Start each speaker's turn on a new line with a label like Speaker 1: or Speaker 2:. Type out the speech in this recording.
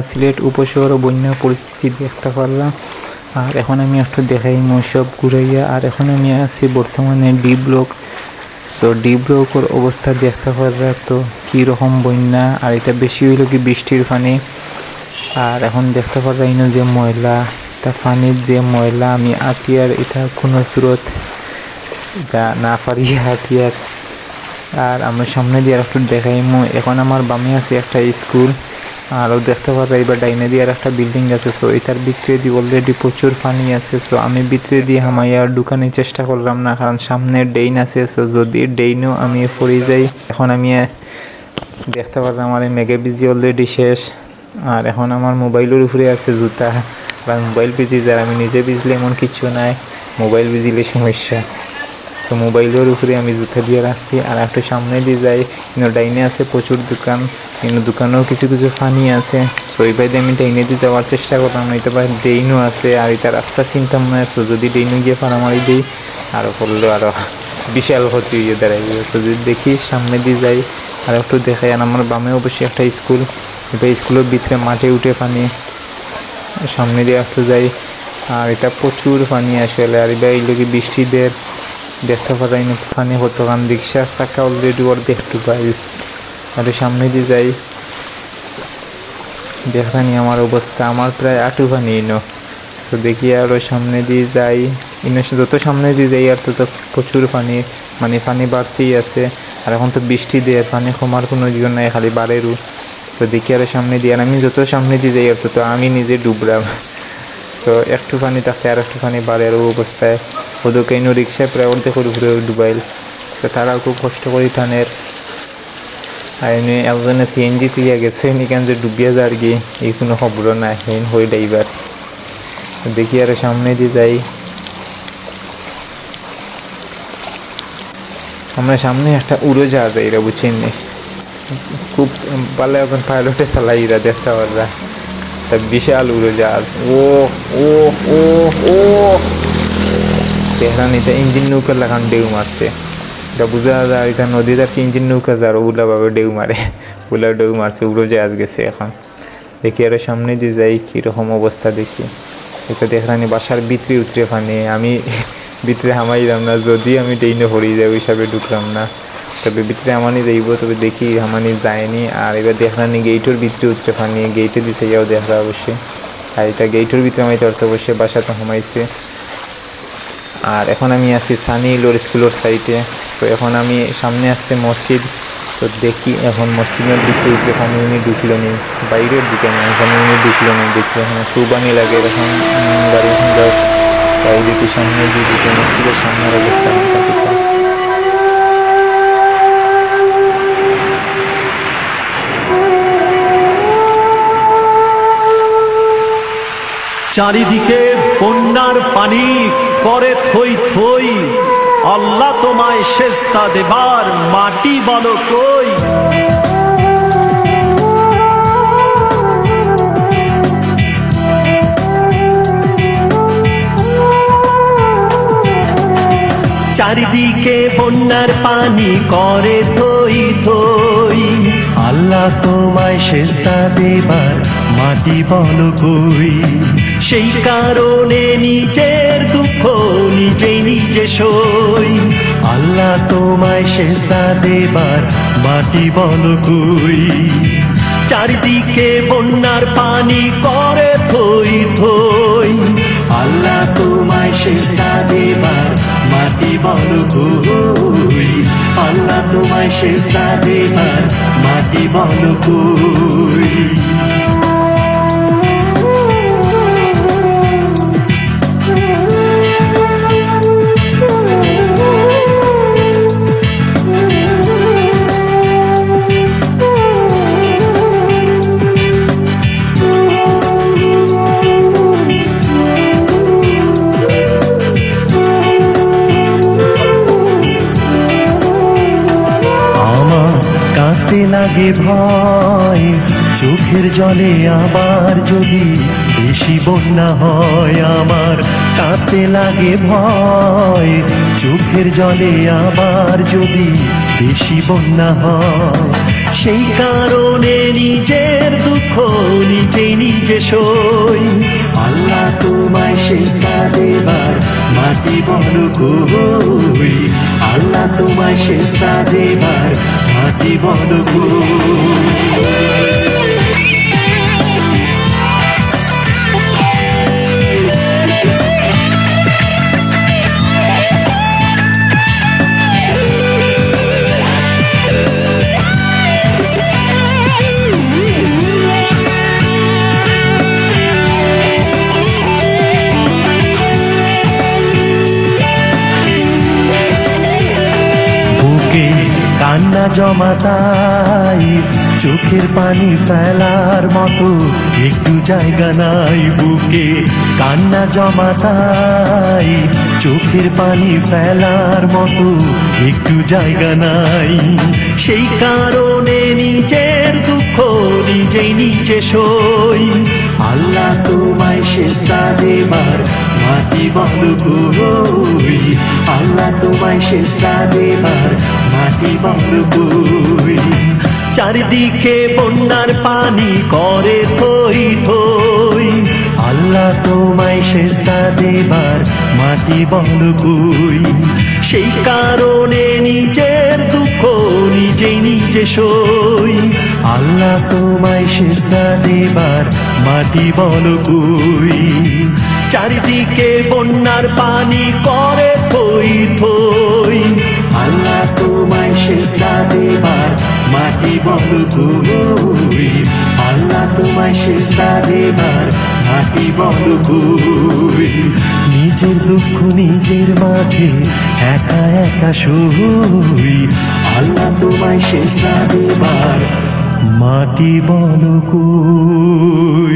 Speaker 1: সিলেট উপশহর বন্যা পরিস্থিতি দেখতে পারলাম। আর এখন আমি একটু দেখাই সব ঘুরাইয়া। আর এখন আমি আছি বর্তমানে ডি ব্লক। সো ডি ব্লকের অবস্থা দেখতে পারলা তো কীরকম বন্যা। আর এটা বেশি হইল কি বৃষ্টির পানি। আর এখন দেখতে পারলা ইনো যে ময়লা, এটা পানির যে ময়লা আমি আটিয়ার এটা কোনো স্রোত এটা না পারি আটিয়ার। আর আমরা সামনে দিয়ে আর একটু দেখাইমো। এখন আমার বামে আছে একটা স্কুল। আরও দেখতে পারবে এবার ডাইনে দিয়ে আর একটা বিল্ডিং আছে। সো এটার ভিতরে দিয়ে অলরেডি প্রচুর পানি আছে। সো আমি ভিতরে দিয়ে হামাইয়ার ঢুকানোর চেষ্টা করলাম না, কারণ সামনে ডেইন আছে। সো যদি ডেইনও আমি পড়ে যাই। এখন আমি দেখতে পারলাম আমার মেঘে বিজি অলরেডি শেষ। আর এখন আমার মোবাইলের উপরে আছে জুতা, কারণ মোবাইল ভিজি যায়। আমি নিজে ভিজলে এমন কিছু নাই, মোবাইল ভিজিলে সমস্যা। তো মোবাইলের উপরে আমি জুতা দিয়ে রাখছি। আর একটু সামনে দিয়ে যাই, কিন্তু ডাইনে আছে প্রচুর দোকান, কিন্তু দোকানেও কিছু কিছু পানি আছে। সো এই বাইরে আমি ডাইনে দিয়ে যাওয়ার চেষ্টা করলাম, এটা বা ডেইনও আছে। আর এটা রাস্তা চিন্তাম না। সো যদি ডেইনও গিয়ে ফাড়ামারি দিই আরও পড়লেও আরও বিশাল ক্ষতি হয়ে দাঁড়াইবে। তো যদি দেখি সামনে দিয়ে যাই আর একটু দেখাই। আর আমার বামে অবশ্যই একটা স্কুল, এটা স্কুলের ভিতরে মাঠে উঠে পানি। সামনে দিয়ে একটু যাই আর এটা প্রচুর পানি আসলে। আর এবার এই লোকে বৃষ্টিদের দেখতে পারাই না পানি হতো, কারণ রিক্সার চাকা অলরেডি ওর দেখতে পাই। আর সামনে দিয়ে যাই, দেখানি আমার অবস্থা, আমার প্রায় আঁটু পানি ইনো। তো দেখি আরও সামনে দিয়ে যাই, ইনো যত সামনে দিয়ে যাই আর তত প্রচুর পানি, মানে পানি বাড়তেই আছে। আর এখন তো বৃষ্টি দেয়, পানি কমার কোনো জীবন নাই, খালি বাড়েরও। তো দেখি আরও সামনে দিয়ে, আর আমি যত সামনে দিয়ে যাই আর তত আমি নিজে ডুবলাম। তো একটু পানি থাকতে আর একটু পানি বাড়ে আর অবস্থায় ওদেরকে ইনো রিক্সায় প্রায় অর্ধেক উপরে ডুবাইল। তো তারাও খুব কষ্ট করি টানের। আর এনে একজনে সিএনজি তুইয়া গেছে এখান যে ডুবিয়া যার কি এই কোনো খবর নাই হয়ে ড্রাইভার। দেখি আর সামনে দিয়ে যাই, আমরা সামনে একটা উড়োজাহাজ এরা বুঝছেন, খুব ভালো এখন পাইলটে চালাই এরা দেখতে পাররা। তা বিশাল উড়োজাহাজ, ও ও ও ও তেহরান এটা ইঞ্জিন নৌকা লাগান ঢেউ মারছে। এটা বোঝা যায় এটা নদীতে আর কি ইঞ্জিন নৌকা যার ওগুলাভাবে ঢেউ মারে, ওগুলা ঢেউ মারছে, উড়োজাহাজ গেছে। এখন দেখি আরও সামনে দিয়ে যাই কীরকম অবস্থা দেখি। এটা দেখলানি বাসার ভিতরে উতরে পানি, আমি ভিতরে হামাইলাম না, যদি আমি ডেইনে হরিয়ে যাই ওই হিসাবে ঢুকলাম না। তবে ভিতরে আমানি যাইব, তবে দেখি আমানি যায়নি। আর এবার দেখলানি গেইটের ভিতরে উতরে পানি, গেইটে দিছে যাও দেখলা অবশ্যই। আর এটা গেইটের ভিতরে আমাইতে পারছে অবশ্যই, বাসাতে হামাইছে। আর এখন আমি আছি সানি লোর স্কুলের সাইডে। তো এখন আমি সামনে আসছে মসজিদ। তো দেখি এখন মসজিদের দিকে উঠে পানি উনি ঢুকলো নি, বাইরের দিকে না, এখানে উনি ঢুকলো নি। দেখি এখন কুরবানি লাগে এখন গাড়ি যাও তাই দেখি সামনে দিয়ে দিকে মসজিদের সামনের অবস্থা।
Speaker 2: চারিদিকে বন্যার পানি করে থই থই, আল্লাহ তোমায় সেজদা দেবার মাটি বলো কই। চারিদিকে বন্যার পানি করে থই থই, আল্লাহ তোমায় সেজদা দেবার মাটি বলো কই। সেই কারণে নিজের দুঃখ নিজেই নিজে সই, আল্লাহ তোমায় সেজদা দেবার মাটি বলো কই। চারিদিকে বন্যার পানি করে থই থই, আল্লাহ তোমায় সেজদা দেবার মাটি বলো কই। আল্লাহ তোমায় সেজদা দেবার মাটি বলো কই। লাগে ভয় চোখের জলে আবার যদি বেশি বন্যা হয়, আমার কাঁদতে লাগে ভয় চোখের জলে আবার যদি বেশি বন্যা হয়। সেই কারণে নিজের দুঃখ নিজেই নিজে সই। আল্লাহ তোমায় সেজদা দেবার মাটি বলো কই, আল্লাহ তোমায় সেজদা দেবার মাটি বলো কই। কান্না জমাতাই চোখের পানি ফেলার মতো একটু জায়গা নাই বুকে, কান্না জমাতাই চোখের পানি ফেলার মতো একটু জায়গা নাই। সেই কারণে নিজের দুঃখ নিজেই নিজে সই। আল্লাহ তোমায় সেজদা দেবার মাটি বলো কই, আল্লাহ তোমায় সেজদা দেবার মাটি বলো কই। চারিদিকে বন্যার পানি করে থই থই, আল্লাহ তোমায় সেজদা দেবার মাটি বলো কই। সেই কারণে নিজের দুঃখ নিজেই নিজে সই। আল্লাহ তোমায় সেজদা দেবার মাটি বলো কই। চারিদিকে বন্যার পানি করে থই থই, আল্লাহ তোমায় সেজদা দেবার মাটি বলো কই, আল্লাহ তোমায় সেজদা দেবার মাটি বলো কই। নিজের দুঃখ নিজের মাঝে একা একা সই, আল্লাহ তোমায় সেজদা দেবার মাটি বলো কই।